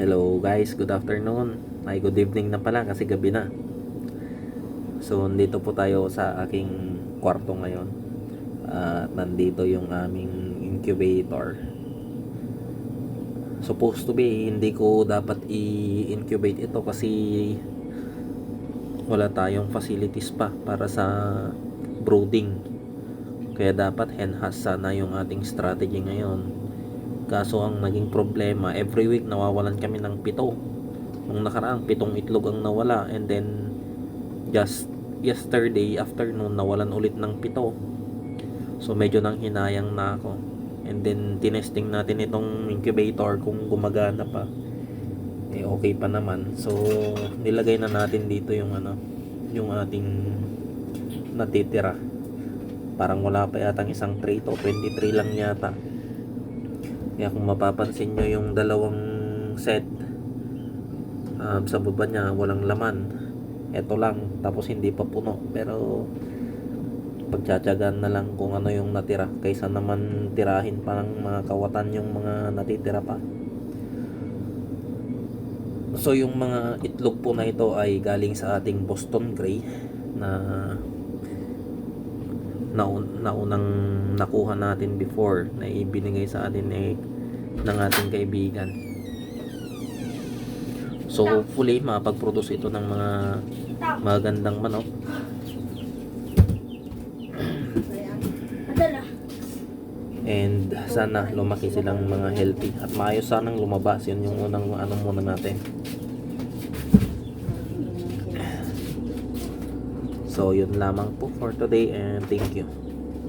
Hello guys, good afternoon. Ay, good evening na pala kasi gabi na. So, nandito po tayo sa aking kwarto ngayon. At nandito yung aming incubator. Supposed to be, hindi ko dapat i-incubate ito kasi wala tayong facilities pa para sa brooding. Kaya dapat enhance sana yung ating strategy ngayon. Kaso ang naging problema, every week nawawalan kami ng 7. Nung nakaraang 7 itlog ang nawala, and then just yesterday afternoon nawalan ulit ng 7. So medyo nang hinayang na ako. And then tinesting natin itong incubator kung gumagana pa. Eh okay pa naman. So nilagay na natin dito yung yung ating natitira. Parang wala pa yatang isang tray to, 23 lang yata. Kaya kung mapapansin nyo yung dalawang set, sa baba niya walang laman. Ito lang, tapos hindi pa puno. Pero pagtsatsagaan na lang kung ano yung natira kaysa naman tirahin pa ng mga kawatan yung mga natitira pa. So yung mga itlog po na ito ay galing sa ating Boston Grey na naunang nakuha natin before, na ibinigay sa atin ng ating kaibigan. So hopefully makapag-produce ito ng mga magandang manok. And sana lumaki silang mga healthy at maayos sanang lumabas. Yun yung unang muna natin. So yun lamang po for today, and thank you.